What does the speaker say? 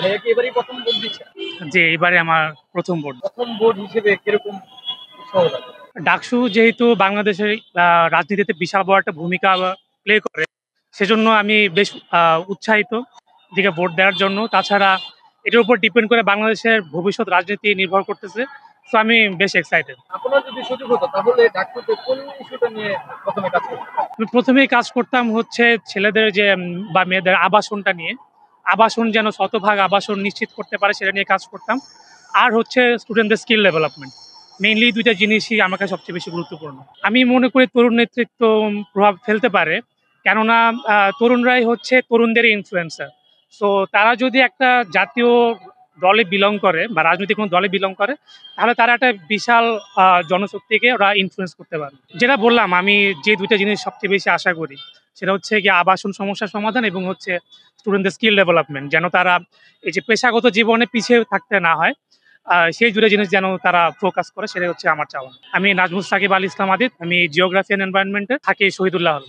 ভাইয়া কি এবারই প্রথম ভোট দিচ্ছেন? যে এবারে আমার প্রথম ভোট। প্রথম ভোট হিসেবে কিরকম উৎসাহ লাগে? ডাকসু যেহেতু বাংলাদেশের রাজনীতিতে বিশাল বড় একটা ভূমিকা প্লে করে, সেজন্য আমি বেশ উৎসাহিত দিকে ভোট দেওয়ার জন্য। তাছাড়া এটার উপর ডিপেন্ড করে বাংলাদেশের ভবিষ্যৎ রাজনীতি নির্ভর করতেছে। তো আমি বেশ এক্সাইটেড। আপনার যদি সুযোগ হতো তাহলে ডাকসুতে কোন ইস্যুটা নিয়ে প্রথমে কাজ করতেন? আমি প্রথমেই কাজ করতাম হচ্ছে ছেলেদের যে বা মেয়েদের আবাসনটা নিয়ে। আবাসন যেন শতভাগ আবাসন নিশ্চিত করতে পারে সেটা নিয়ে কাজ করতাম। আর হচ্ছে স্টুডেন্টদের স্কিল ডেভেলপমেন্ট। মেইনলি ২ টা জিনিসই আমার কাছে সবচেয়ে বেশি গুরুত্বপূর্ণ। আমি মনে করি তরুণ নেতৃত্ব প্রভাব ফেলতে পারে। কেননা তরুণরাই হচ্ছে তরুণদের ইনফ্লুয়েন্সার। সো তারা যদি একটা জাতীয় দলে বিলং করে বা রাজনৈতিক কোনো দলে বিলং করে, তাহলে তারা একটা বিশাল জনশক্তিকে ওরা ইনফ্লুয়েন্স করতে পারে। যেটা বললাম, আমি যে ২ টা জিনিস সবচেয়ে বেশি আশা করি, সেটা হচ্ছে গিয়ে আবাসন সমস্যার সমাধান এবং হচ্ছে স্টুডেন্টদের স্কিল ডেভেলপমেন্ট। যেন তারা এই যে পেশাগত জীবনে পিছিয়ে থাকতে না হয়, সেই ২ টা জিনিস যেন তারা ফোকাস করে, সেটাই হচ্ছে আমার চাওয়া। আমি নাজমুস সাকিব আল ইসলাম আদিত। আমি জিওগ্রাফি অ্যান্ড এনভায়রনমেন্টে থাকি শহীদুল্লাহ হলে।